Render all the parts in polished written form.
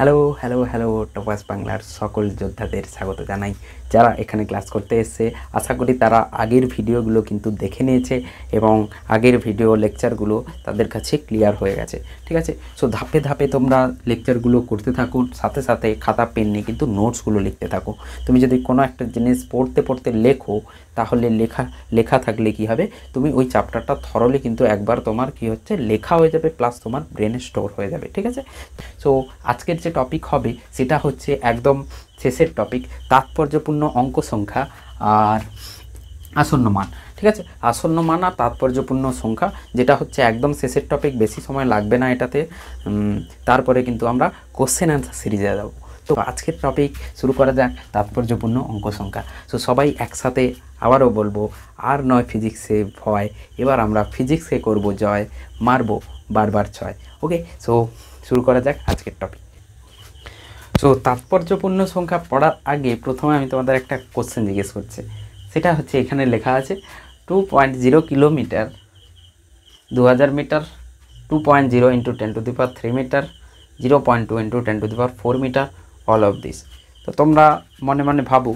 Hello hello hello toppers বাংলার সকল যোদ্ধাদের স্বাগত জানাই। যারা এখানে ক্লাস করতে এসছে আশা করি তারা আগের ভিডিওগুলো কিন্তু দেখে নিয়েছে এবং আগের ভিডিও লেকচারগুলো তাদের কাছে ক্লিয়ার হয়ে গেছে। ঠিক আছে, সো ধাপে ধাপে তোমরা লেকচারগুলো করতে থাকো, সাথে সাথে খাতা পেন নিয়ে কিন্তু নোটসগুলো লিখতে থাকো। তুমি যদি কোনো একটা জিনিস পড়তে পড়তে লেখো তাহলে লেখা থাকলে কি হবে, তুমি ওই চ্যাপ্টারটা থরলি কিন্তু একবার তোমার কি হচ্ছে লেখা হয়ে যাবে, প্লাস তোমার ব্রেনে স্টোর হয়ে যাবে। ঠিক আছে, সো আজকের যে টপিক হবে সেটা হচ্ছে একদম শেষের টপিক, তাৎপর্যপূর্ণ অঙ্ক সংখ্যা আর আসন্ন মান। ঠিক আছে, আসন্ন মান আর তাৎপর্যপূর্ণ সংখ্যা, যেটা হচ্ছে একদম শেষের টপিক, বেশি সময় লাগবে না এটাতে। তারপরে কিন্তু আমরা কোশ্চেন অ্যান্সার সিরিজে যাবো। তো আজকের টপিক শুরু করা যাক, তাৎপর্যপূর্ণ অঙ্ক সংখ্যা। সো সবাই একসাথে আবারও বলবো, আর নয় ফিজিক্সে ভয়, এবার আমরা ফিজিক্সে করব জয়, মারবো বারবার ছয়। ওকে, সো শুরু করা যাক আজকের টপিক। সো তাৎপর্যপূর্ণ সংখ্যা পড়ার আগে প্রথমে আমি তোমাদের একটা কোশ্চেন জিজ্ঞেস করছি। সেটা হচ্ছে এখানে লেখা আছে 2.0 kilometre, 2000 metre, 2.0 into 10⁻³ metre, 0.2 into 10⁻⁴ metre, all of this. তো তোমরা মনে মনে ভাবো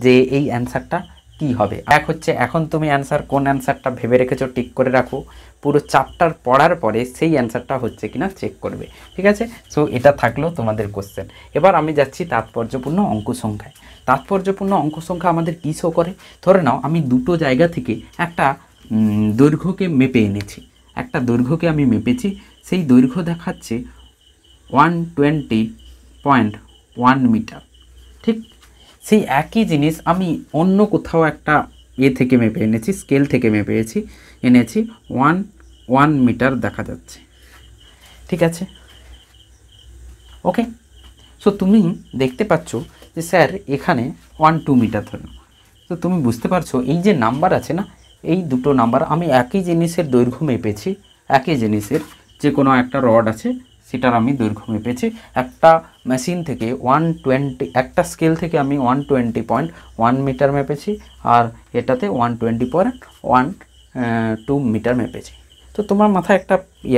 যে এই অ্যান্সারটা কি হবে। এক হচ্ছে এখন তুমি অ্যান্সার কোন অ্যান্সারটা ভেবে রেখেছো টিক করে রাখো, পুরো চ্যাপ্টার পড়ার পরে সেই অ্যান্সারটা হচ্ছে কিনা চেক করবে। ঠিক আছে, সো এটা থাকলো তোমাদের কোশ্চেন। এবার আমি যাচ্ছি তাৎপর্যপূর্ণ অঙ্ক সংখ্যায়। তাৎপর্যপূর্ণ অঙ্ক সংখ্যা আমাদের কী শো করে, ধরে নাও আমি দুটো জায়গা থেকে একটা দৈর্ঘ্যকে মেপে এনেছি, একটা দৈর্ঘ্যকে আমি মেপেছি, সেই দৈর্ঘ্য দেখাচ্ছে 120.1 মিটার। ঠিক সেই একই জিনিস আমি অন্য কোথাও একটা থেকে মেপে এনেছি, স্কেল থেকে মেপে এনেছি 1 মিটার দেখা যাচ্ছে। ঠিক আছে, ওকে, সো তুমি দেখতে পাচ্ছ যে স্যার এখানে 1-2 মিটার ধরুন। তো তুমি বুঝতে পারছো এই যে নাম্বার আছে না, এই দুটো নাম্বার আমি একই জিনিসের দৈর্ঘ্য মেপেছি, একই জিনিসের যে কোনো একটা রড আছে সেটার আমি দৈর্ঘ্য মেপেছি, একটা মেশিন থেকে 120, একটা স্কেল থেকে আমি 120.1 মিটার মেপেছি, আর এটাতে 120.12 মিটার মেপেছি। তো তোমার মাথায় একটা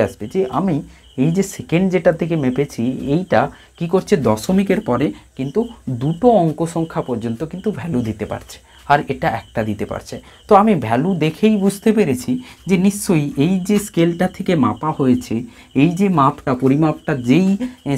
আসবে যে আমি এই যে সেকেন্ড যেটা থেকে মেপেছি এইটা কি করছে, দশমিকের পরে কিন্তু দুটো অঙ্ক সংখ্যা পর্যন্ত কিন্তু ভ্যালু দিতে পারছে, আর এটা একটা দিতে পারছে। তো আমি ভ্যালু দেখেই বুঝতে পেরেছি যে নিশ্চয়ই এই যে স্কেলটা থেকে মাপা হয়েছে, এই যে মাপটা পরিমাপটা যেই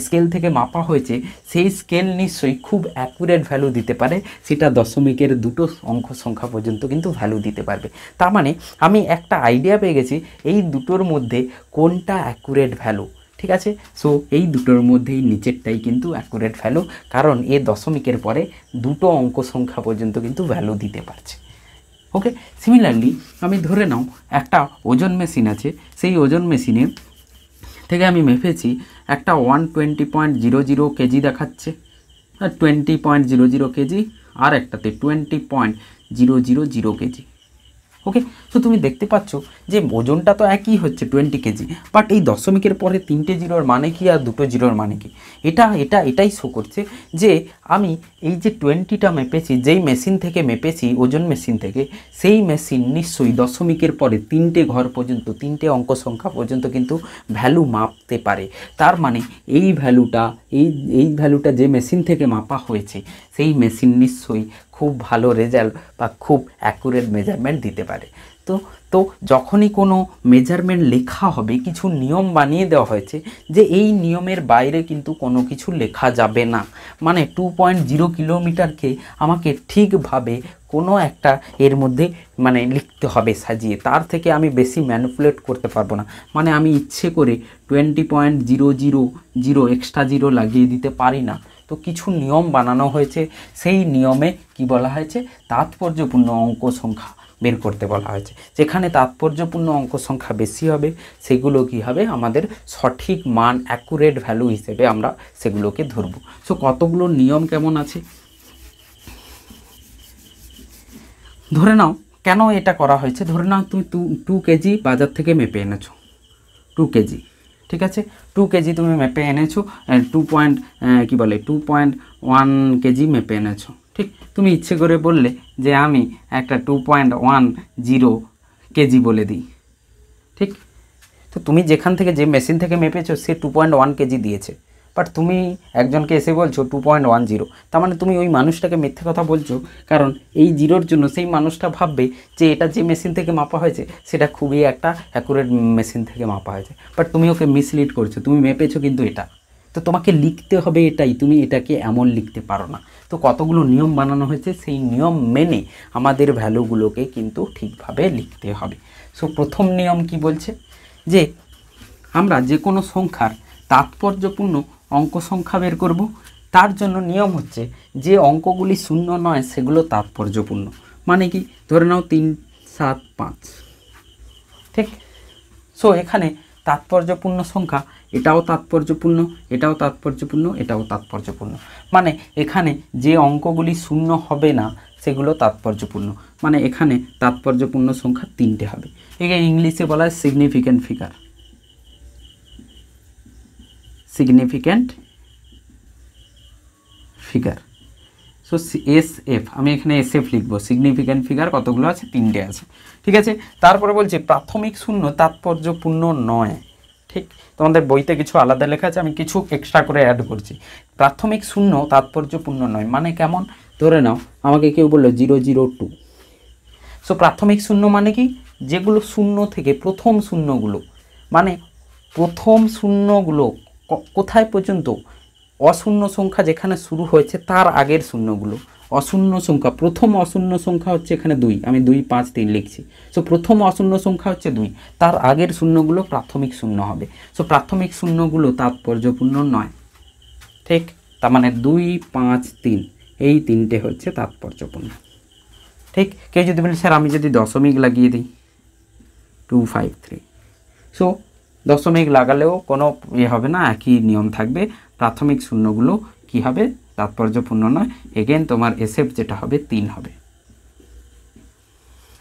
স্কেল থেকে মাপা হয়েছে সেই স্কেল নিশ্চয়ই খুব অ্যাকুরেট ভ্যালু দিতে পারে, সেটা দশমিকের দুটো অঙ্ক সংখ্যা পর্যন্ত কিন্তু ভ্যালু দিতে পারবে। তার মানে আমি একটা আইডিয়া পেয়ে গেছি এই দুটোর মধ্যে কোনটা অ্যাকুরেট ভ্যালু। ঠিক আছে, সো এই দুটোর মধ্যেই নিচেরটাই কিন্তু অ্যাকুরেট ভ্যালু, কারণ এ দশমিকের পরে দুটো অঙ্ক সংখ্যা পর্যন্ত কিন্তু ভ্যালু দিতে পারছে। ওকে, সিমিলারলি আমি ধরে নাও একটা ওজন মেশিন আছে, সেই ওজন মেশিনে থেকে আমি মেপেছি একটা 120.00 কেজি দেখাচ্ছে, 20.00 কেজি, আর একটাতে 20.000 কেজি। ওকে, তো তুমি দেখতে পাচ্ছ যে ওজনটা তো একই হচ্ছে 20 কেজি, বাট এই দশমিকের পরে 3টে জিরোর মানে কি আর 2টো জিরোর মানে কি, এটাই শো করছে যে আমি এই যে 20টা মেপেছি, যেই মেশিন থেকে মেপেছি ওজন মেশিন থেকে, সেই মেশিন নিশ্চয়ই দশমিকের পরে 3টে ঘর পর্যন্ত, 3টে অঙ্ক সংখ্যা পর্যন্ত কিন্তু ভ্যালু মাপতে পারে। তার মানে এই ভ্যালুটা যে মেশিন থেকে মাপা হয়েছে সেই মেশিন নিশ্চয়ই খুব ভালো রেজাল্ট বা খুব অ্যাকুরেট মেজারমেন্ট দিতে পারে। তো যখনই কোনো মেজারমেন্ট লেখা হবে, কিছু নিয়ম বানিয়ে দেওয়া হয়েছে যে এই নিয়মের বাইরে কিন্তু কোনো কিছু লেখা যাবে না। মানে 2.0 কিলোমিটারকে আমাকে ঠিকভাবে কোনো একটা এর মধ্যে মানে লিখতে হবে সাজিয়ে, তার থেকে আমি বেশি ম্যানিপুলেট করতে পারবো না। মানে আমি ইচ্ছে করে 20.000 এক্সট্রা জিরো লাগিয়ে দিতে পারি না। তো কিছু নিয়ম বানানো হয়েছে, সেই নিয়মে কি বলা হয়েছে, তাৎপর্যপূর্ণ অঙ্ক সংখ্যা বের করতে বলা হয়েছে। যেখানে তাৎপর্যপূর্ণ অঙ্ক সংখ্যা বেশি হবে সেগুলো কি হবে, আমাদের সঠিক মান অ্যাকুরেট ভ্যালু হিসেবে আমরা সেগুলোকে ধরব। সো কতগুলো নিয়ম কেমন আছে ধরে নাও, কেন এটা করা হয়েছে, ধরে নাও তুমি 2 কেজি বাজার থেকে মেপে এনেছো, 2 কেজি। ঠিক আছে, 2 কেজি তুমি মেপে এনেছো, 2.1 কেজি মেপে এনেছো। ঠিক, তুমি ইচ্ছে করে বললে যে আমি একটা 2.10 কেজি বলে দিই। ঠিক, তো তুমি যেখান থেকে যে মেশিন থেকে মেপেছো সে 2.1 কেজি দিয়েছে, বাট তুমি একজনকে এসে বলছো 2.10, তার মানে তুমি ওই মানুষটাকে মিথ্যে কথা বলছো, কারণ এই জিরোর জন্য সেই মানুষটা ভাববে যে এটা যে মেশিন থেকে মাপা হয়েছে সেটা খুবই একটা অ্যাকুরেট মেশিন থেকে মাপা হয়েছে, বাট তুমি ওকে মিসলিড করছো, তুমি মেপেছো কিন্তু এটা। তো তোমাকে লিখতে হবে এটাই, তুমি এটাকে এমন লিখতে পারো না। তো কতগুলো নিয়ম বানানো হয়েছে, সেই নিয়ম মেনে আমাদের ভ্যালুগুলোকে কিন্তু ঠিকভাবে লিখতে হবে। সো প্রথম নিয়ম কি বলছে, যে আমরা যে কোনো সংখ্যার তাৎপর্যপূর্ণ অঙ্ক সংখ্যা বের করব, তার জন্য নিয়ম হচ্ছে যে অঙ্কগুলি শূন্য নয় সেগুলো তাৎপর্যপূর্ণ। মানে কি, ধরে নাও 3, 7, 5, ঠিক। সো এখানে তাৎপর্যপূর্ণ সংখ্যা, এটাও তাৎপর্যপূর্ণ, এটাও তাৎপর্যপূর্ণ, এটাও তাৎপর্যপূর্ণ। মানে এখানে যে অঙ্কগুলি শূন্য হবে না সেগুলো তাৎপর্যপূর্ণ, মানে এখানে তাৎপর্যপূর্ণ সংখ্যা 3টে হবে। একে ইংলিশে বলা হয় significant figure, significant figure. So SF, আমি এখানে SF লিখবো, সিগনিফিক্যান্ট ফিগার কতগুলো আছে, 3টে আছে, ঠিক আছে। তারপরে বলছে প্রাথমিক শূন্য তাৎপর্যপূর্ণ নয়, ঠিক। তোমাদের বইতে কিছু আলাদা লেখা আছে, আমি কিছু এক্সট্রা করে অ্যাড করছি। প্রাথমিক শূন্য তাৎপর্যপূর্ণ নয় মানে কেমন, ধরে নাও আমাকে কেউ বললো 002। সো প্রাথমিক শূন্য মানে কি, যেগুলো শূন্য থেকে প্রথম শূন্যগুলো, মানে প্রথম শূন্যগুলো কোথায় পর্যন্ত, অশূন্য সংখ্যা যেখানে শুরু হয়েছে তার আগের শূন্যগুলো। অশূন্য সংখ্যা, প্রথম অশূন্য সংখ্যা হচ্ছে এখানে 2, আমি 2, 5, 3 লিখছি। সো প্রথম অশূন্য সংখ্যা হচ্ছে 2, তার আগের শূন্যগুলো প্রাথমিক শূন্য হবে। সো প্রাথমিক শূন্যগুলো তাৎপর্যপূর্ণ নয়, ঠিক। তার মানে 2, 5, 3 এই 3টে হচ্ছে তাৎপর্যপূর্ণ, ঠিক। কেউ যদি বলে স্যার আমি যদি দশমিক লাগিয়ে দিই 2, 5, 3, সো দশমিক লাগালেও কোনো হবে না, একই নিয়ম থাকবে। প্রাথমিক শূন্যগুলো কি হবে, তাৎপর্যপূর্ণ নয়। এগেন তোমার SF যেটা হবে 3 হবে,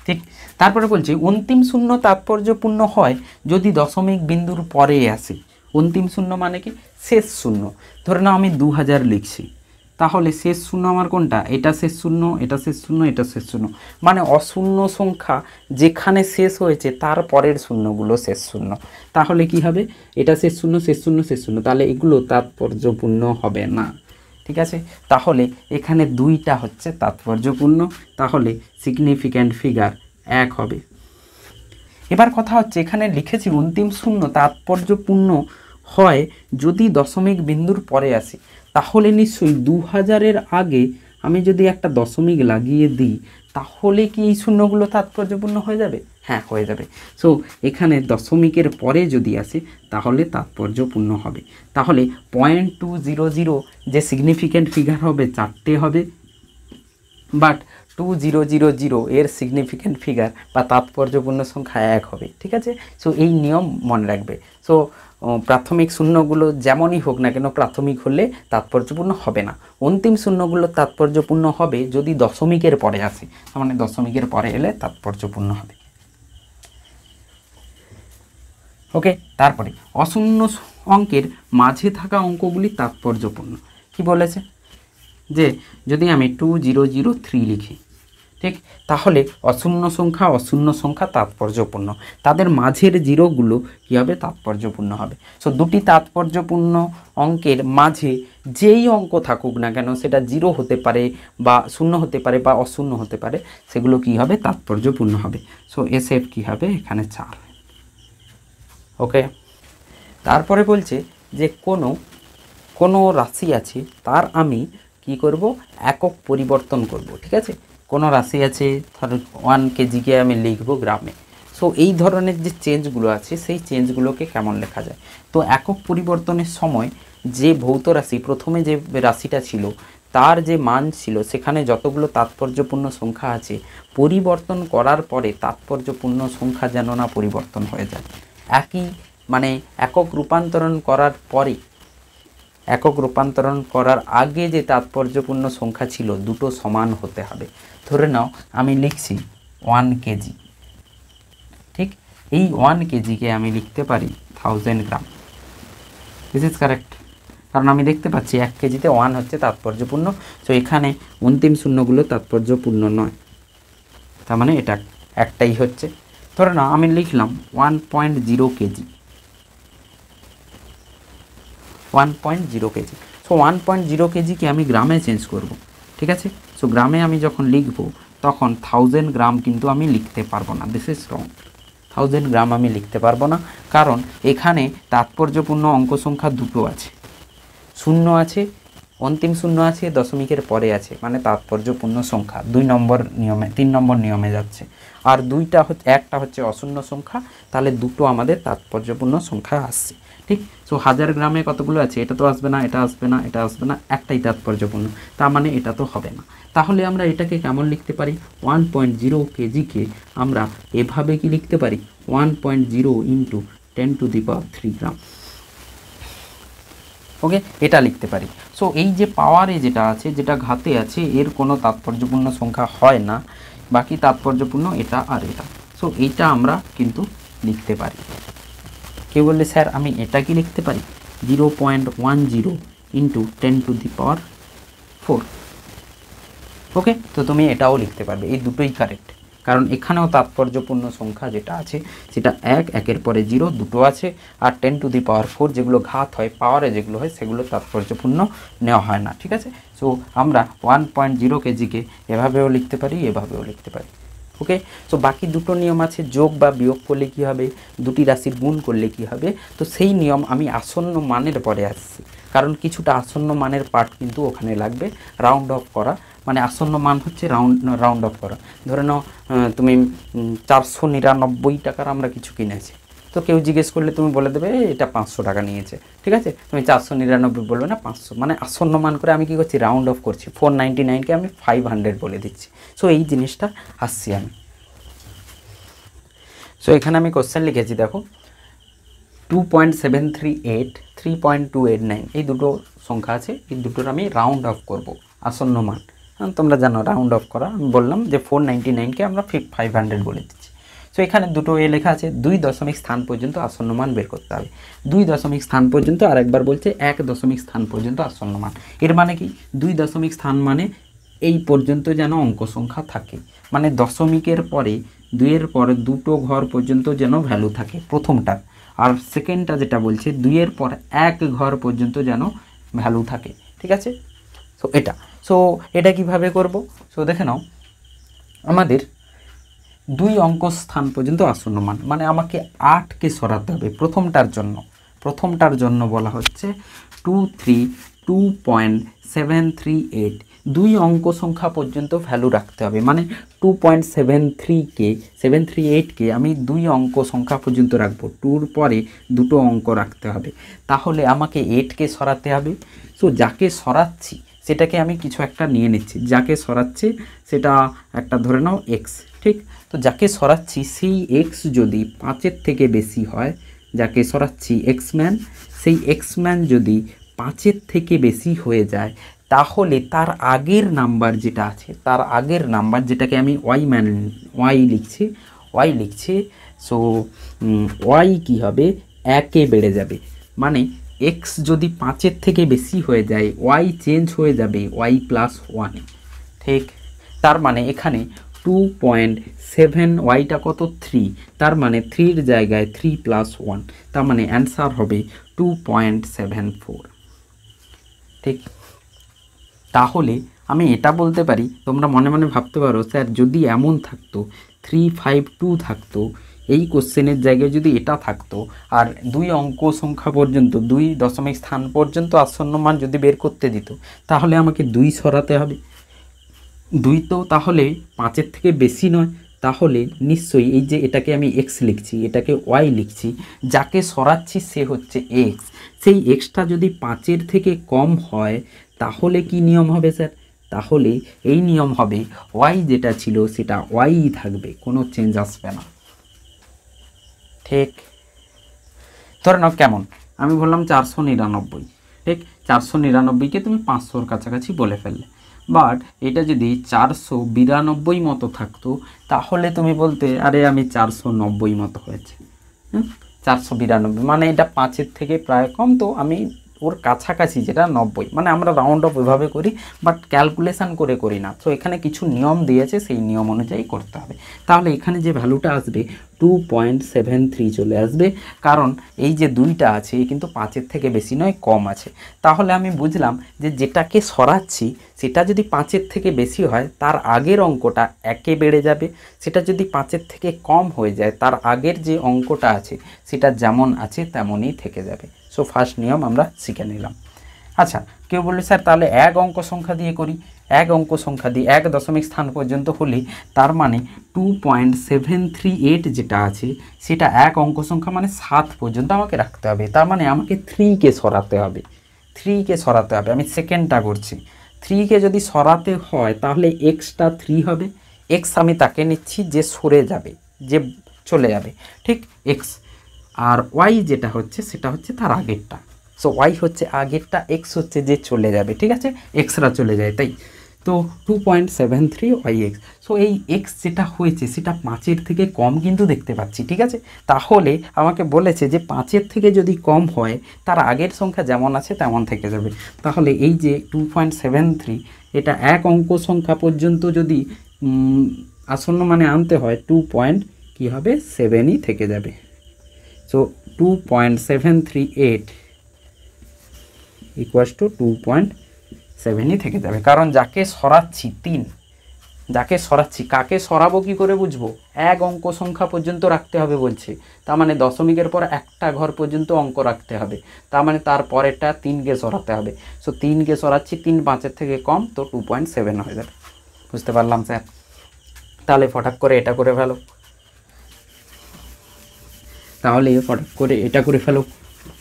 ঠিক। তারপরে বলছি অন্তিম শূন্য তাৎপর্যপূর্ণ হয় যদি দশমিক বিন্দুর পরে আসে। অন্তিম শূন্য মানে কি, শেষ শূন্য। ধরে নাও আমি 2000 লিখছি, তাহলে শেষ শূন্য আমার কোনটা, এটা শেষ শূন্য, এটা শেষ শূন্য, এটা শেষ শূন্য। মানে অশূন্য সংখ্যা যেখানে শেষ হয়েছে তার পরের শূন্যগুলো শেষ শূন্য। তাহলে কি হবে, এটা শেষ শূন্য, শেষ শূন্য, শেষ শূন্য, তাহলে এগুলো তাৎপর্যপূর্ণ হবে না, ঠিক আছে। তাহলে এখানে 2টা হচ্ছে তাৎপর্যপূর্ণ, তাহলে সিগনিফিক্যান্ট ফিগার 1 হবে। এবার কথা হচ্ছে এখানে লিখেছি অন্তিম শূন্য তাৎপর্যপূর্ণ হয় যদি দশমিক বিন্দুর পরে আসি, তাহলে নিশ্চয়ই 2000-এর আগে আমি যদি একটা দশমিক লাগিয়ে দিই তাহলে কি এই শূন্যগুলো তাৎপর্যপূর্ণ হয়ে যাবে? হ্যাঁ, হয়ে যাবে। সো এখানে দশমিকের পরে যদি আসে তাহলে তাৎপর্যপূর্ণ হবে। তাহলে 0.200 যে সিগনিফিক্যান্ট ফিগার হবে 4টে হবে, বাট 2000 এর সিগনিফিক্যান্ট ফিগার বা তাৎপর্যপূর্ণ সংখ্যা 1 হবে, ঠিক আছে। সো এই নিয়ম মনে রাখবে। সো প্রাথমিক শূন্যগুলো যেমনই হোক না কেন প্রাথমিক হলে তাৎপর্যপূর্ণ হবে না। অন্তিম শূন্যগুলো তাৎপর্যপূর্ণ হবে যদি দশমিকের পরে আসে, তার মানে দশমিকের পরে এলে তাৎপর্যপূর্ণ হবে। ওকে, তারপরে অশূন্য অঙ্কের মাঝে থাকা অঙ্কগুলি তাৎপর্যপূর্ণ। কি বলেছে, যে যদি আমি 2003 লিখি, ঠিক, তাহলে অশূন্য সংখ্যা তাৎপর্যপূর্ণ, তাদের মাঝের জিরোগুলো কী হবে, তাৎপর্যপূর্ণ হবে। সো দুটি তাৎপর্যপূর্ণ অঙ্কের মাঝে যেই অঙ্ক থাকুক না কেন, সেটা 0 হতে পারে বা 0 হতে পারে বা অশূন্য হতে পারে, সেগুলো কি হবে, তাৎপর্যপূর্ণ হবে। সো SF কী হবে, এখানে 4। ওকে, তারপরে বলছে যে কোনো রাশি আছে তার আমি কি করব, একক পরিবর্তন করব, ঠিক আছে। কোনো রাশি আছে, ধরো 1 কেজিকে আমি লিখব গ্রামে। সো এই ধরনের যে চেঞ্জগুলো আছে সেই চেঞ্জগুলোকে কেমন লেখা যায়। তো একক পরিবর্তনের সময় যে ভৌত রাশি, প্রথমে যে রাশিটা ছিল তার যে মান ছিল সেখানে যতগুলো তাৎপর্যপূর্ণ সংখ্যা আছে, পরিবর্তন করার পরে তাৎপর্যপূর্ণ সংখ্যা যেন না পরিবর্তন হয়ে যায়। একই মানে একক রূপান্তরণ করার পরে, একক রূপান্তরণ করার আগে যে তাৎপর্যপূর্ণ সংখ্যা ছিল দুটো সমান হতে হবে। ধরে নাও আমি লিখছি 1 কেজি, ঠিক। এই 1 কেজিকে আমি লিখতে পারি 1000 গ্রাম। দিস ইজ কারেক্ট, কারণ আমি দেখতে পাচ্ছি 1 কেজিতে 1 হচ্ছে তাৎপর্যপূর্ণ। তো এখানে অন্তিম শূন্যগুলো তাৎপর্যপূর্ণ নয়, তার মানে এটা একটাই হচ্ছে। ধরে নাও আমি লিখলাম 1.0 কেজি, 1.0 কেজি। সো 1.0 কেজিকে আমি গ্রামে চেঞ্জ করব, ঠিক আছে। সো গ্রামে আমি যখন লিখব তখন 1000 গ্রাম কিন্তু আমি লিখতে পারবো না, দিস ইজ রং। 1000 গ্রাম আমি লিখতে পারবো না, কারণ এখানে তাৎপর্যপূর্ণ অঙ্ক সংখ্যা দুটো আছে, শূন্য আছে, অন্তিম শূন্য আছে, দশমিকের পরে আছে, মানে তাৎপর্যপূর্ণ সংখ্যা 2 নম্বর নিয়মে, 3 নম্বর নিয়মে যাচ্ছে। আর দুইটা হচ্ছে, একটা হচ্ছে অশূন্য সংখ্যা, তাহলে দুটো আমাদের তাৎপর্যপূর্ণ সংখ্যা আসছে, ঠিক। সো 1000 গ্রামে কতগুলো আছে, এটা তো আসবে না, এটা আসবে না, এটা আসবে না, একটাই তাৎপর্যপূর্ণ, তার মানে এটা তো হবে না। তাহলে আমরা এটাকে কেমন লিখতে পারি, 1.0 কেজিকে আমরা এভাবে কি লিখতে পারি, 1.0 ইন্টু 10⁻³ গ্রাম, ওকে, এটা লিখতে পারি। সো এই যে পাওয়ারে যেটা আছে, যেটা ঘাতে আছে, এর কোনো তাৎপর্যপূর্ণ সংখ্যা হয় না, বাকি তাৎপর্যপূর্ণ এটা আর এটা। সো এইটা আমরা কিন্তু লিখতে পারি। কেউ বললে স্যার আমি এটা কি লিখতে পারি, 0.10 ইন্টু 10⁻⁴। ওকে, তো তুমি এটাও লিখতে পারবে, এই দুটোই কারেক্ট, কারণ এখানেও তাৎপর্যপূর্ণ সংখ্যা যেটা আছে সেটা 1, 1-এর পরে 0 দুটো আছে, আর 10⁻⁴ যেগুলো ঘাত হয়, পাওয়ারে যেগুলো হয়, সেগুলো তাৎপর্যপূর্ণ নেওয়া হয় না, ঠিক আছে। সো আমরা 1.0 কেজিকে এভাবেও লিখতে পারি, এভাবেও লিখতে পারি, ওকে। সো বাকি দুটো নিয়ম আছে, যোগ বা বিয়োগ করলে কী হবে, দুটি রাশির গুণ করলে কী হবে, তো সেই নিয়ম আমি আসন্ন মানের পরে আসছি, কারণ কিছুটা আসন্ন মানের পার্ট কিন্তু ওখানে লাগবে, রাউন্ড অফ করা, মানে আসন্ন মান হচ্ছে রাউন্ড অফ করা। ধরে নাও তুমি 499 টাকার আমরা কিছু কিনেছি, তো কেউ জিজ্ঞেস করলে তুমি বলে দেবে এটা 500 টাকা নিয়েছে, ঠিক আছে, তুমি 499 বলবে না, 500, মানে আসন্ন মান করে আমি কি করছি, রাউন্ড অফ করছি, 499কে আমি 500 বলে দিচ্ছি। সো এই জিনিসটা আসছি আমি। সো এখানে আমি কোশ্চেন লিখেছি, দেখো 2.738, 3.289, এই দুটো সংখ্যা আছে, এই দুটোর আমি রাউন্ড অফ করব আসন্ন মান। তোমরা জানো রাউন্ড অফ করা, আমি বললাম যে 499কে আমরা 500 বলে দিচ্ছি। সো এখানে দুটো লেখা আছে, 2 দশমিক স্থান পর্যন্ত আসন্ন মান বের করতে হবে, 2 দশমিক স্থান পর্যন্ত, আর একবার বলছে 1 দশমিক স্থান পর্যন্ত আসন্ন মান। এর মানে কি, 2 দশমিক স্থান মানে এই পর্যন্ত যেন অঙ্ক সংখ্যা থাকে, মানে দশমিকের পরে 2-এর পরে দুটো ঘর পর্যন্ত যেন ভ্যালু থাকে প্রথমটা, আর সেকেন্ডটা যেটা বলছে 2-এর পর 1 ঘর পর্যন্ত যেন ভ্যালু থাকে, ঠিক আছে। সো এটা কিভাবে করব, সো দেখে নাও, আমাদের 2 অঙ্ক স্থান পর্যন্ত আসন্ন মান, মানে আমাকে 8কে সরাতে হবে প্রথমটার জন্য বলা হচ্ছে 2.738, 2 অঙ্ক সংখ্যা পর্যন্ত ভ্যালু রাখতে হবে, মানে 2.738কে আমি 2 অঙ্ক সংখ্যা পর্যন্ত রাখবো, 2-র পরে দুটো অঙ্ক রাখতে হবে, তাহলে আমাকে 8কে সরাতে হবে। সো যাকে সরাচ্ছি সেটাকে আমি কিছু একটা নিয়ে নিচ্ছি, যাকে সরাচ্ছি সেটা একটা ধরে নাও এক্স, ঠিক। তো যাকে সরাচ্ছি সেই এক্স যদি 5-এর থেকে বেশি হয়, যাকে সরাচ্ছি এক্স ম্যান, সেই এক্স ম্যান যদি 5-এর থেকে বেশি হয়ে যায়, তাহলে তার আগের নাম্বার যেটা আছে, তার আগের নাম্বার যেটাকে আমি ওয়াই লিখছি, সো ওয়াই কী হবে, 1-এ বেড়ে যাবে, মানে এক্স যদি 5-এর থেকে বেশি হয়ে যায়, ওয়াই চেঞ্জ হয়ে যাবে y+1, ঠিক। তার মানে এখানে 2.7, ওয়াইটা কত, 3, তার মানে 3-র জায়গায় 3+1, তার মানে অ্যান্সার হবে 2.74, ঠিক। তাহলে আমি এটা বলতে পারি, তোমরা মনে মনে ভাবতে পারো স্যার যদি এমন থাকতো 352 থাকতো, এই কোশ্চেনের জায়গায় যদি এটা থাকতো, আর 2 অঙ্ক সংখ্যা পর্যন্ত 2 দশমিক স্থান পর্যন্ত আসন্ন মান যদি বের করতে দিত, তাহলে আমাকে 2 সরাতে হবে, 2 তো তাহলে 5-এর থেকে বেশি নয়, তাহলে নিশ্চয়ই এই যে এটাকে আমি এক্স লিখছি, এটাকে ওয়াই লিখছি, যাকে সরাচ্ছি সে হচ্ছে এক্স, সেই এক্সটা যদি 5-এর থেকে কম হয়, তাহলে কি নিয়ম হবে স্যার, তাহলে এই নিয়ম হবে ওয়াই যেটা ছিল সেটা ওয়াই থাকবে, কোনো চেঞ্জ আসবে না, ঠিক। ধরে নাও কেমন, আমি বললাম 499, ঠিক, 499কে তুমি 500-র কাছাকাছি বলে ফেললে, বাট এটা যদি 492 মতো থাকতো, তাহলে তুমি বলতে আরে আমি 490 মতো হয়েছে, 492, মানে এটা 5-এর থেকে প্রায় কম, তো আমি ওর কাছাকাছি, যেটা 90, মানে আমরা রাউন্ড অফ এভাবে করি বাট ক্যালকুলেশান করে করি না। তো এখানে কিছু নিয়ম দিয়েছে, সেই নিয়ম অনুযায়ী করতে হবে। তাহলে এখানে যে ভ্যালুটা আসবে 2.73 চলে আসবে, কারণ এই যে 2টা আছে এই কিন্তু 5-এর থেকে বেশি নয়, কম আছে। তাহলে আমি বুঝলাম যে যেটাকে সরাচ্ছি সেটা যদি 5-এর থেকে বেশি হয় তার আগের অঙ্কটা 1-এ বেড়ে যাবে, সেটা যদি 5-এর থেকে কম হয়ে যায় তার আগের যে অঙ্কটা আছে সেটা যেমন আছে তেমনই থেকে যাবে। সো ফার্স্ট নিয়ম আমরা শিখে নিলাম। আচ্ছা, কেউ বললে স্যার তাহলে এক অঙ্ক সংখ্যা দিয়ে করি। এক অঙ্ক সংখ্যা দিয়ে 1 দশমিক স্থান পর্যন্ত হলে তার মানে 2.738 যেটা আছে সেটা এক অঙ্ক সংখ্যা, মানে 7 পর্যন্ত আমাকে রাখতে হবে। তার মানে আমাকে 3কে সরাতে হবে, 3কে সরাতে হবে। আমি সেকেন্ডটা করছি। 3কে যদি সরাতে হয় তাহলে এক্সটা 3 হবে। এক্স আমি তাকে নিচ্ছি যে সরে যাবে, যে চলে যাবে, ঠিক এক্স। আর ওয়াই যেটা হচ্ছে সেটা হচ্ছে তার আগেরটা। সো ওয়াই হচ্ছে আগেরটা, এক্স হচ্ছে যে চলে যাবে, ঠিক আছে, এক্সরা চলে যায় তাই। তো 2.73 ওয়াই এক্স। সো এই এক্স যেটা হয়েছে সেটা 5-এর থেকে কম কিন্তু দেখতে পাচ্ছি, ঠিক আছে। তাহলে আমাকে বলেছে যে 5-এর থেকে যদি কম হয় তার আগের সংখ্যা যেমন আছে তেমন থেকে যাবে। তাহলে এই যে 2.73 এটা এক অঙ্ক সংখ্যা পর্যন্ত যদি আসন্ন মানে আনতে হয় 2.7ই থেকে যাবে। সো 2.738 ইকুয়ালস টু 2.7ই থেকে যাবে, কারণ যাকে সরাচ্ছি 3, যাকে সরাচ্ছি, কাকে সরাবো কি করে বুঝবো? এক অঙ্ক সংখ্যা পর্যন্ত রাখতে হবে বলছে, তার মানে দশমিকের পর একটা ঘর পর্যন্ত অঙ্ক রাখতে হবে, তার মানে তার পরেরটা 3কে সরাতে হবে। সো 3কে সরাচ্ছি, 3 5-এর থেকে কম, তো 2.7 হয়ে যাবে। বুঝতে পারলাম স্যার? তাহলে ফটাক করে এটা করে ফেলো, তাহলে ফটাক করে এটা করে ফেলো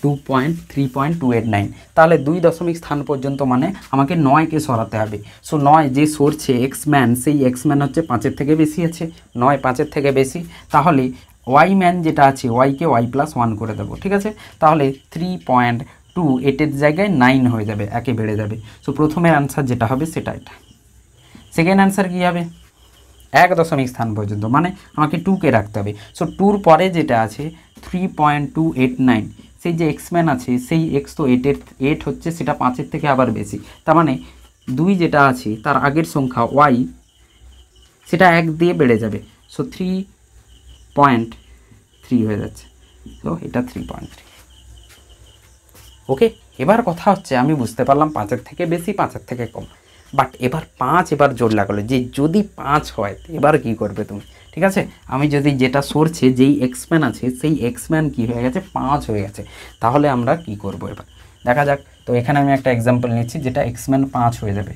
3.289। তাহলে 2 দশমিক স্থান পর্যন্ত মানে আমাকে 9কে সরাতে হবে। সো 9 যে সরছে এক্সম্যান, সেই এক্সম্যান হচ্ছে 5-এর থেকে বেশি আছে, 9 5-এর থেকে বেশি। তাহলে ওয়াই ম্যান যেটা আছে ওয়াইকে y+1 করে দেবো, ঠিক আছে। তাহলে 3.28-এর জায়গায় 9 হয়ে যাবে, 1-এ বেড়ে যাবে। সো প্রথমের অ্যান্সার যেটা হবে সেটা এটা। সেকেন্ড অ্যান্সার কী হবে? 1 দশমিক স্থান পর্যন্ত মানে আমাকে 2কে রাখতে হবে। সো 2-র পরে যেটা আছে 3.289, সেই যে এক্সম্যান আছে সেই এক্স তো 8 হচ্ছে, সেটা 5-এর থেকে আবার বেশি। তার মানে 2 যেটা আছে তার আগের সংখ্যা ওয়াই, সেটা 1 দিয়ে বেড়ে যাবে। সো 3.3 হয়ে যাচ্ছে। তো এটা 3.3। ওকে, এবার কথা হচ্ছে আমি বুঝতে পারলাম 5-এর থেকে বেশি, 5-এর থেকে কম। বাট এবার 5 এবার জোর লাগালো যে যদি 5 হয় এবার কি করবে তুমি? ঠিক আছে, আমি যদি যেটা সরছে যেই এক্সম্যান আছে সেই এক্সম্যান কি হয়ে গেছে 5 হয়ে গেছে, তাহলে আমরা কি করব এবার দেখা যাক। তো এখানে আমি একটা এক্সাম্পল নিচ্ছি যেটা এক্সম্যান 5 হয়ে যাবে।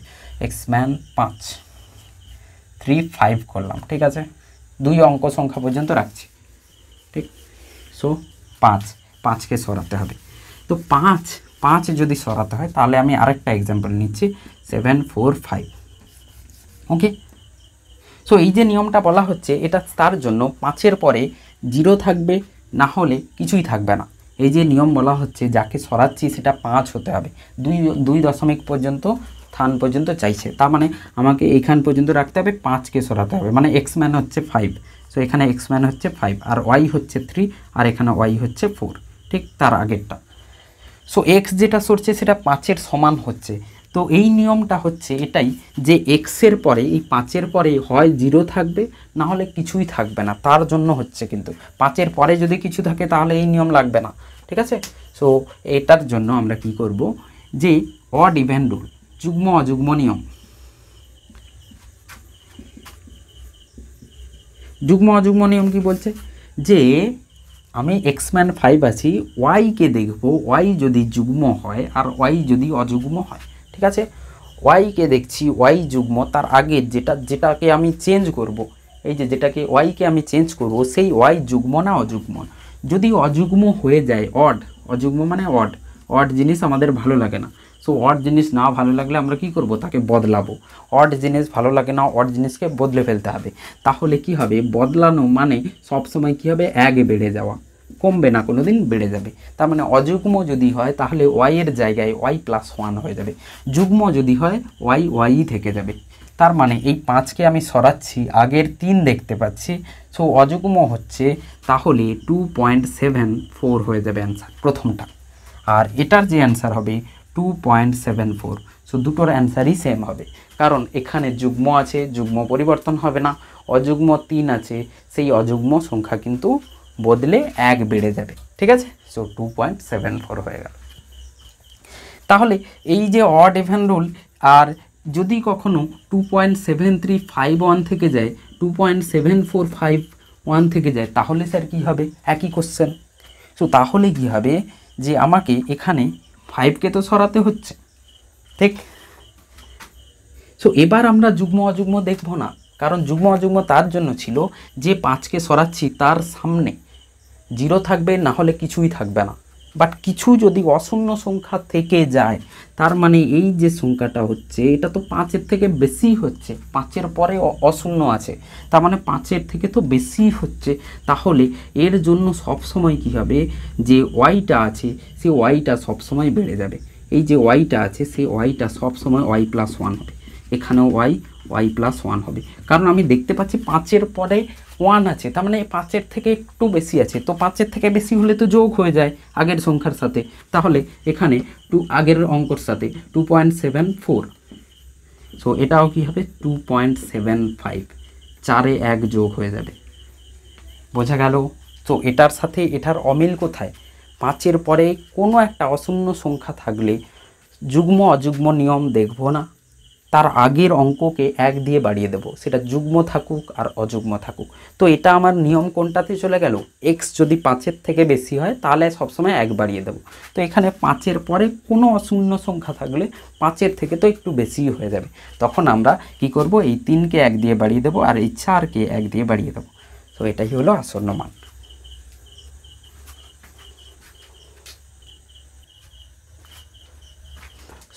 এক্সম্যান 5 3 5 করলাম, ঠিক আছে, 2 অঙ্ক সংখ্যা পর্যন্ত রাখছি, ঠিক। সো 5কে সরাতে হবে। তো 5 যদি সরাতে হয় তাহলে আমি আরেকটা এক্সাম্পল নিচ্ছি 7 4 5। ওকে, সো এই যে নিয়মটা বলা হচ্ছে এটা তার জন্য 5-এর পরে 0 থাকবে, না হলে কিছুই থাকবে না। এই যে নিয়ম বলা হচ্ছে যাকে সরাচ্ছি সেটা 5 হতে হবে, 2 দশমিক পর্যন্ত স্থান পর্যন্ত চাইছে, তার মানে আমাকে এইখান পর্যন্ত রাখতে হবে, 5কে সরাতে হবে। মানে এক্সম্যান হচ্ছে 5, সো এখানে এক্সম্যান হচ্ছে 5 আর ওয়াই হচ্ছে 3 আর এখানে ওয়াই হচ্ছে 4, ঠিক তার আগেরটা। সো এক্স যেটা সরছে সেটা 5-এর সমান হচ্ছে। তো এই নিয়মটা হচ্ছে এটাই যে এক্সের পরে এই 5-এর পরে হয় 0 থাকবে, না হলে কিছুই থাকবে না, তার জন্য হচ্ছে। কিন্তু 5-এর পরে যদি কিছু থাকে তাহলে এই নিয়ম লাগবে না, ঠিক আছে। সো এটার জন্য আমরা কি করব যে অড ইভেন রুল, যুগ্ম অযুগ্ম নিয়ম। যুগ্ম অযুগ্ম নিয়ম কি বলছে যে আমি এক্সম্যান 5 আছি, ওয়াইকে দেখব, ওয়াই যদি যুগ্ম হয় আর ওয়াই যদি অযুগ্ম হয়, ঠিক আছে। ওয়াইকে দেখছি ওয়াই যুগ্ম, তার আগে যেটাকে আমি চেঞ্জ করব, এই যে যেটাকে ওয়াইকে আমি চেঞ্জ করব সেই ওয়াই যুগ্ম না অযুগ্ম। যদি অযুগ্ম হয়ে যায় অড, অযুগ্ম মানে অড জিনিস আমাদের ভালো লাগে না। সো অড জিনিস না ভালো লাগলে আমরা কি করব, তাকে বদলাবো। অড জিনিস ভালো লাগে না, অড জিনিসকে বদলে ফেলতে হবে। তাহলে কি হবে, বদলানো মানে সবসময় কি হবে, 1 বেড়ে যাওয়া, কমবে না, কোনো দিন বেড়ে যাবে। তার মানে অযুগ্ম যদি হয় তাহলে ওয়াইয়ের জায়গায় y+1 হয়ে যাবে, যুগ্ম যদি হয় ওয়াই থেকে যাবে। তার মানে এই 5কে আমি সরাচ্ছি, আগের 3 দেখতে পাচ্ছি, সো অযুগ্ম হচ্ছে, তাহলে 2.74 হয়ে যাবে অ্যান্সার প্রথমটা। আর এটার যে অ্যান্সার হবে 2.74। সো দুটোর অ্যান্সারই সেম হবে, কারণ এখানে যুগ্ম আছে, যুগ্ম পরিবর্তন হবে না, অযুগ্ম 3 আছে, সেই অযুগ্ম সংখ্যা কিন্তু বদলে 1 বেড়ে যাবে। ঠিক আছে, সো 2.74 হয়ে গেল। তাহলে এই যে অড ইভেন রুল, আর যদি কখনো 2.7351 থেকে যায়, 2.7451 থেকে যায়, তাহলে স্যার কী হবে? একই কোশ্চেন। সো তাহলে কী হবে যে আমাকে এখানে 5কে তো সরাতে হচ্ছে, ঠিক? সো এবার আমরা যুগ্ম অযুগ্ম দেখব না, কারণ যুগ্ম অযুগ্ম তার জন্য ছিল যে 5কে সরাচ্ছি তার সামনে 0 থাকবে, না হলে কিছুই থাকবে না। বাট কিছু যদি অশূন্য সংখ্যা থেকে যায়, তার মানে এই যে সংখ্যাটা হচ্ছে এটা তো 5-এর থেকে বেশি হচ্ছে, 5-এর পরে অশূন্য আছে, তার মানে 5-এর থেকে তো বেশি হচ্ছে। তাহলে এর জন্য সবসময় কী হবে, যে ওয়াইটা আছে সে ওয়াইটা সবসময় বেড়ে যাবে। এই যে ওয়াইটা আছে সেই ওয়াইটা সবসময় y+1 হবে, এখানেও y+1 হবে, কারণ আমি দেখতে পাচ্ছি 5-এর পরে 1 আছে, তার মানে 5-এর থেকে একটু বেশি আছে, তো 5-এর থেকে বেশি হলে তো যোগ হয়ে যায় আগের সংখ্যার সাথে, তাহলে এখানে আগের অঙ্কর সাথে 2.74। সো এটাও কি হবে 2.75, 4-এ 1 যোগ হয়ে যাবে। বোঝা গেল? তো এটার সাথে এটার অমিল কোথায়? 5-এর পরে কোনো একটা অশূন্য সংখ্যা থাকলে যুগ্ম অযুগ্ম নিয়ম দেখব না, তার আগের অঙ্ককে 1 দিয়ে বাড়িয়ে দেব, সেটা যুগ্ম থাকুক আর অযুগ্ম থাকুক। তো এটা আমার নিয়ম কোনটাতে চলে গেল? x যদি 5-এর থেকে বেশি হয় তাহলে সবসময় 1 বাড়িয়ে দেব। তো এখানে 5-এর পরে কোনো অশূন্য সংখ্যা থাকলে 5-এর থেকে তো একটু বেশি হয়ে যাবে, তখন আমরা কি করব? এই 3কে 1 দিয়ে বাড়িয়ে দেব আর এই 4কে 1 দিয়ে বাড়িয়ে দেব। তো এটাই হলো আসন্ন মান।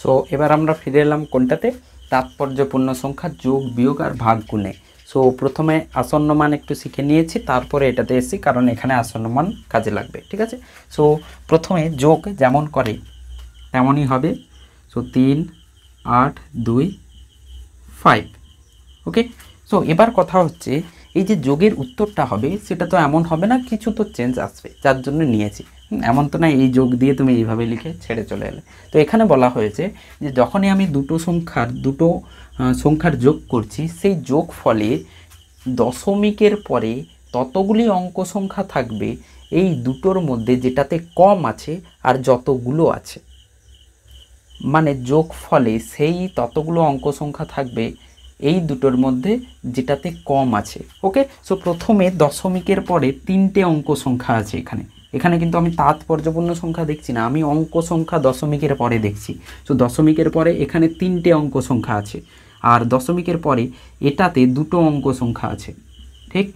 সো এবার আমরা ফিরে এলাম কোনটাতে? তাৎপর্যপূর্ণ সংখ্যা যোগ বিয়োগ আর ভাগ গুণে। সো প্রথমে আসন্ন মান একটু শিখে নিয়েছি, তারপরে এটাতে এসেছি, কারণ এখানে আসন্ন মান কাজে লাগবে। ঠিক আছে, সো প্রথমে যোগ যেমন করে তেমনই হবে। সো 3, 8, 2, 5। ওকে, সো এবার কথা হচ্ছে এই যে যোগের উত্তরটা হবে সেটা তো এমন হবে না, কিছু তো চেঞ্জ আসবে, যার জন্য নিয়েছি। এমন তো না এই যোগ দিয়ে তুমি এইভাবে লিখে ছেড়ে চলে এলে। তো এখানে বলা হয়েছে যে যখনই আমি দুটো সংখ্যার যোগ করছি, সেই যোগ ফলে দশমিকের পরে ততগুলি অঙ্ক সংখ্যা থাকবে এই দুটোর মধ্যে যেটাতে কম আছে আর যতগুলো আছে, মানে যোগ ফলে সেই ততগুলো অঙ্ক সংখ্যা থাকবে এই দুটোর মধ্যে যেটাতে কম আছে। ওকে, সো প্রথমে দশমিকের পরে 3টে অঙ্ক সংখ্যা আছে এখানে কিন্তু আমি তাৎপর্যপূর্ণ সংখ্যা দেখছি না, আমি অঙ্ক সংখ্যা দশমিকের পরে দেখছি। সো দশমিকের পরে এখানে 3টে অঙ্ক সংখ্যা আছে, আর দশমিকের পরে এটাতে 2টো অঙ্ক সংখ্যা আছে, ঠিক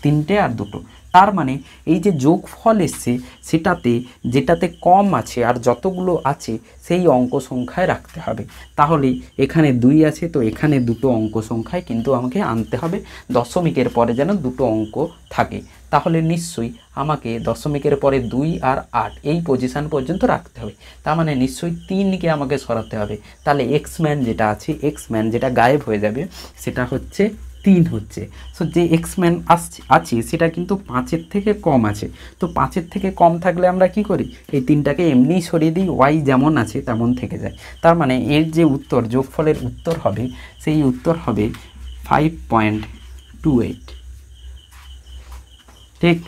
3টে আর 2টো। তার মানে এই যে যোগফল এসছে সেটাতে যেটাতে কম আছে আর যতগুলো আছে সেই অঙ্ক সংখ্যায় রাখতে হবে। তাহলে এখানে 2 আছে, তো এখানে 2টো অঙ্ক সংখ্যায় কিন্তু আমাকে আনতে হবে, দশমিকের পরে যেন 2টো অঙ্ক থাকে। তাহলে নিশ্চয়ই আমাকে দশমিকের পরে 2 আর 8 এই পজিশান পর্যন্ত রাখতে হবে, তার মানে নিশ্চয়ই 3কে আমাকে সরাতে হবে। তাহলে এক্সম্যান যেটা আছে, এক্সম্যান যেটা গায়েব হয়ে যাবে সেটা হচ্ছে 3 হচ্ছে। সো যে এক্সম্যান আছে সেটা কিন্তু 5-এর থেকে কম আছে, তো 5-এর থেকে কম থাকলে আমরা কি করি? এই 3টাকে এমনিই সরিয়ে দিই, ওয়াই যেমন আছে তেমন থেকে যায়। তার মানে এর যে উত্তর, যোগফলের উত্তর হবে, সেই উত্তর হবে 5.28। ঠিক,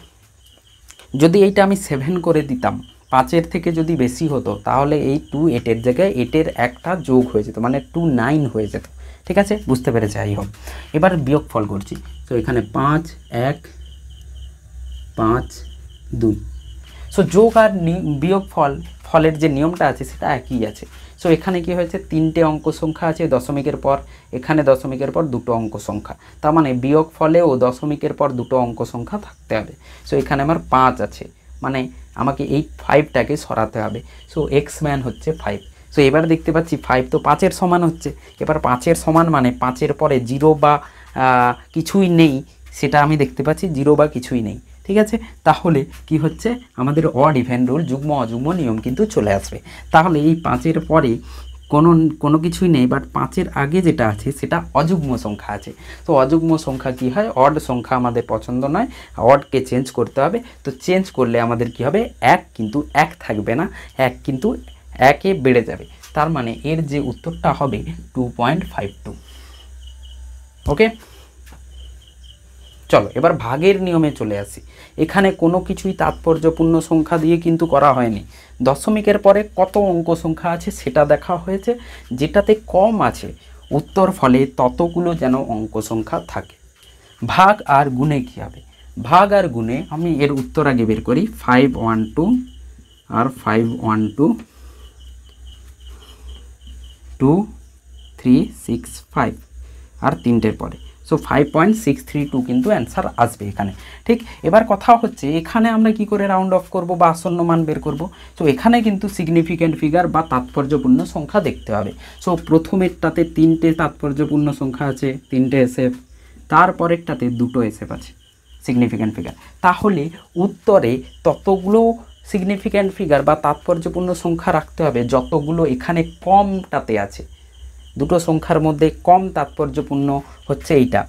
যদি এইটা আমি 7 করে দিতাম, 5-এর থেকে যদি বেশি হতো, তাহলে এই 2.8-এর জায়গায় 8-এর একটা যোগ হয়ে যেত, মানে 29 হয়ে যেত। ঠিক আছে, বুঝতে পেরেছে? যাই হোক, এবার বিয়োগফল করছি। তো এখানে 5, 1, 5, 2। সো যোগ আর ফলের যে নিয়মটা আছে সেটা একই আছে। সো এখানে কি হয়েছে, 3টে অঙ্ক সংখ্যা আছে দশমিকের পর, এখানে দশমিকের পর 2টো অঙ্ক সংখ্যা, তার মানে বিয়োগ ফলেও দশমিকের পর 2টো অঙ্ক সংখ্যা থাকতে হবে। সো এখানে আমার 5 আছে, মানে আমাকে এই 5টাকে সরাতে হবে। সো এক্সম্যান হচ্ছে 5। সো এবার দেখতে পাচ্ছি 5 তো 5-এর সমান হচ্ছে। এবার 5-এর সমান মানে 5-এর পরে 0 বা কিছুই নেই, সেটা আমি দেখতে পাচ্ছি 0 বা কিছুই নেই। ঠিক আছে, তাহলে কি হচ্ছে, আমাদের অড ইভেন রুল, যুগ্ম অযুগ্ম নিয়ম কিন্তু চলে আসবে। তাহলে এই 5-এর পরে কোনো কোনো কিছুই নেই, বাট 5-এর আগে যেটা আছে সেটা অযুগ্ম সংখ্যা আছে। তো অযুগ্ম সংখ্যা কি হয়, অড সংখ্যা আমাদের পছন্দ নয়, অডকে চেঞ্জ করতে হবে। তো চেঞ্জ করলে আমাদের কি হবে, 1 কিন্তু 1 থাকবে না, 1 কিন্তু 1-এ বেড়ে যাবে। তার মানে এর যে উত্তরটা হবে 2.52। ওকে, চলো এবার ভাগের নিয়মে চলে আসি। এখানে কোনো কিছুই তাৎপর্যপূর্ণ সংখ্যা দিয়ে কিন্তু করা হয়নি। দশমিকের পরে কত অঙ্ক সংখ্যা আছে সেটা দেখা হয়েছে, যেটাতে কম আছে উত্তর ফলে ততগুলো যেন অঙ্ক সংখ্যা থাকে। ভাগ আর গুণে কী হবে, ভাগ আর গুণে আমি এর উত্তর আগে বের করি। 512 আর 512 2365 আর 3টের পরে, সো 5.632 কিন্তু অ্যান্সার আসবে এখানে। ঠিক, এবার কথা হচ্ছে এখানে আমরা কি করে রাউন্ড অফ করব বা আসন্ন মান বের করব। সো এখানে কিন্তু সিগনিফিক্যান্ট ফিগার বা তাৎপর্যপূর্ণ সংখ্যা দেখতে হবে। সো প্রথমেরটাতে 3টে তাৎপর্যপূর্ণ সংখ্যা আছে, 3টে এসএফ, তারপরেরটাতে 2টো এসএফ আছে সিগনিফিক্যান্ট ফিগার। তাহলে উত্তরে ততগুলো সিগনিফিক্যান্ট ফিগার বা তাৎপর্যপূর্ণ সংখ্যা রাখতে হবে যতগুলো এখানে কমটাতে আছে। দুটো সংখ্যার মধ্যে কম তাৎপর্যপূর্ণ হচ্ছে এইটা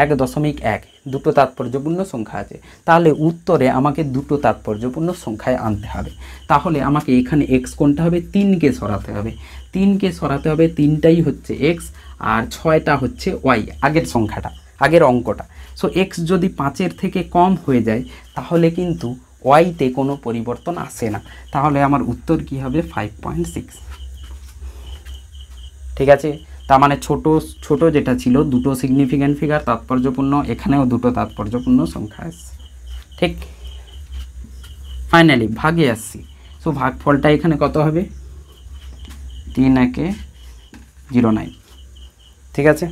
1.1, দুটো তাৎপর্যপূর্ণ সংখ্যা আছে, তাহলে উত্তরে আমাকে দুটো তাৎপর্যপূর্ণ সংখ্যায় আনতে হবে। তাহলে আমাকে এখানে এক্স কোনটা হবে, 3কে সরাতে হবে, 3কে সরাতে হবে, 3টাই হচ্ছে এক্স আর 6টা হচ্ছে ওয়াই, আগের সংখ্যাটা, আগের অঙ্কটা। সো এক্স যদি 5-এর থেকে কম হয়ে যায় তাহলে কিন্তু ওয়াইতে কোনো পরিবর্তন আসে না, তাহলে আমার উত্তর কি হবে 5.6। ঠিক আছে, তার মানে ছোট যেটা ছিল দুটো সিগনিফিক্যান্ট ফিগার তাৎপর্যপূর্ণ, এখানেও দুটো তাৎপর্যপূর্ণ সংখ্যা আসছে। ঠিক, ফাইনালি ভাগে আসছি। সো ভাগফলটা এখানে কত হবে, 3-1-09। ঠিক আছে,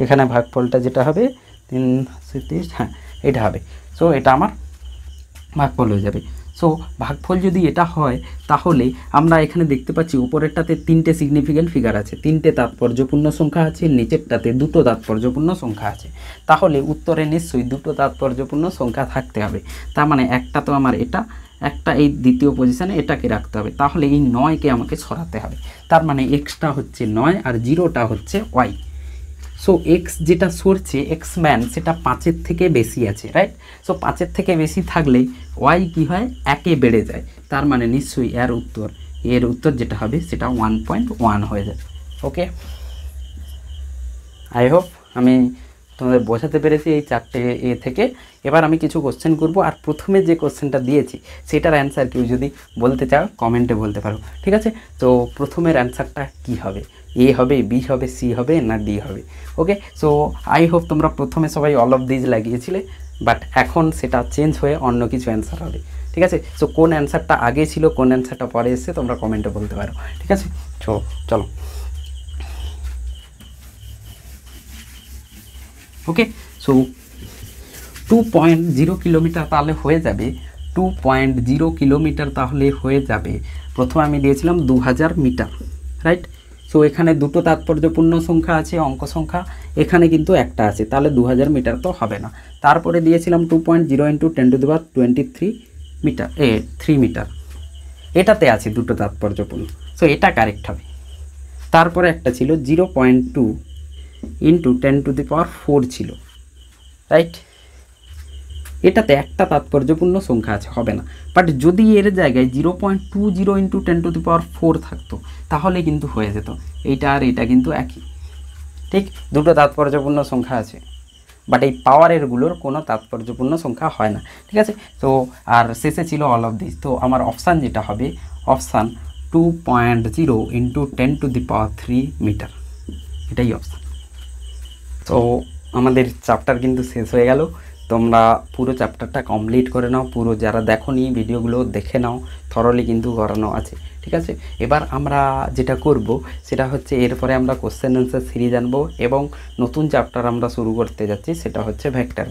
এখানে ভাগফলটা যেটা হবে 3-30, হ্যাঁ এটা হবে। সো এটা আমার ভাগফল হয়ে যাবে। সো ভাগফল যদি এটা হয় তাহলে আমরা এখানে দেখতে পাচ্ছি উপরেরটাতে 3টে সিগনিফিক্যান্ট ফিগার আছে, 3টে তাৎপর্যপূর্ণ সংখ্যা আছে, নিচেরটাতে দুটো তাৎপর্যপূর্ণ সংখ্যা আছে। তাহলে উত্তরে নিশ্চয়ই দুটো তাৎপর্যপূর্ণ সংখ্যা থাকতে হবে। তার মানে একটা তো আমার এটা, একটা এই দ্বিতীয় পজিশানে এটাকে রাখতে হবে, তাহলে এই 9কে আমাকে সরাতে হবে। তার মানে এক্সটা হচ্ছে 9 আর 0টা হচ্ছে ওয়াই। সো এক্স যেটা সরছে, এক্স ম্যান সেটা 5-এর থেকে বেশি আছে, রাইট। সো 5-এর থেকে বেশি থাকলেই ওয়াই কি হয়, 1-এ বেড়ে যায়। তার মানে নিশ্চয়ই এর উত্তর যেটা হবে সেটা 1.1 হয়ে যাবে। ওকে, আই হোপ আমি তোমাদের বোঝাতে পেরেছি এই 4টে এ থেকে। এবার আমি কিছু কোশ্চেন করব, আর প্রথমে যে কোশ্চেনটা দিয়েছি সেটার অ্যান্সার কেউ যদি বলতে চাও কমেন্টে বলতে পারো। ঠিক আছে, তো প্রথমের অ্যান্সারটা কি হবে, এ হবে, বি হবে, সি হবে না ডি হবে। ওকে, সো আই হোপ তোমরা প্রথমে সবাই অল অফ দিজ লাগিয়েছিলে, বাট এখন সেটা চেঞ্জ হয়ে অন্য কিছু অ্যান্সার হবে। ঠিক আছে, সো কোন অ্যান্সারটা আগে ছিল কোন অ্যান্সারটা পরে এসছে তোমরা কমেন্টে বলতে পারো। ঠিক আছে, চলো ওকে। সো 2.0 কিলোমিটার তাহলে হয়ে যাবে, 2.0 কিলোমিটার তাহলে হয়ে যাবে। প্রথমে আমি দিয়েছিলাম 2000 মিটার, রাইট। সো এখানে দুটো তাৎপর্যপূর্ণ সংখ্যা আছে, অঙ্ক সংখ্যা, এখানে কিন্তু একটা আছে, তাহলে 2000 মিটার তো হবে না। তারপরে দিয়েছিলাম 2.0 × 10⁻23 মিটার, 3 মিটার, এটাতে আছে দুটো তাৎপর্যপূর্ণ, সো এটা কারেক্ট হবে। তারপরে একটা ছিল 0.2 × 10⁻4 ছিল, রাইট। এটাতে একটা তাৎপর্যপূর্ণ সংখ্যা আছে, হবে না। বাট যদি এর জায়গায় 0.20 × 10⁻4 থাকতো তাহলে কিন্তু হয়ে যেত। এইটা আর এটা কিন্তু একই, ঠিক, দুটো তাৎপর্যপূর্ণ সংখ্যা আছে, বাট এই পাওয়ারেরগুলোর কোনো তাৎপর্যপূর্ণ সংখ্যা হয় না। ঠিক আছে, তো আর শেষে ছিল অল অফ দিস। তো আমার অপশান যেটা হবে, অপশান 2.0 × 10⁻3 মিটার, এটাই অপশান। তো আমাদের চ্যাপ্টার কিন্তু শেষ হয়ে গেল। তোমরা পুরো চ্যাপ্টারটা কমপ্লিট করে নাও, পুরো যারা দেখোনি ভিডিওগুলো দেখে নাও, থরলি কিন্তু করানো আছে। ঠিক আছে, এবার আমরা যেটা করব সেটা হচ্ছে এরপরে আমরা কোশ্চেন অ্যান্সার সিরিজ আনবো এবং নতুন চ্যাপ্টার আমরা শুরু করতে যাচ্ছি, সেটা হচ্ছে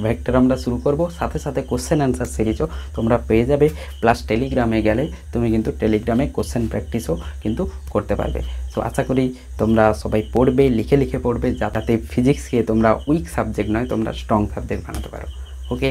ভেক্টর আমরা শুরু করব। সাথে সাথে কোশ্চেন অ্যান্সার সিরিজও তোমরা পেয়ে যাবে, প্লাস টেলিগ্রামে গেলে তুমি কিন্তু টেলিগ্রামে কোশ্চেন প্র্যাকটিসও কিন্তু করতে পারবে। তো আশা করি তোমরা সবাই পড়বে, লিখে পড়বে, যাতে ফিজিক্সকে তোমরা উইক সাবজেক্ট নয়, তোমরা স্ট্রং সাবজেক্ট বানাতে পারো। ওকে।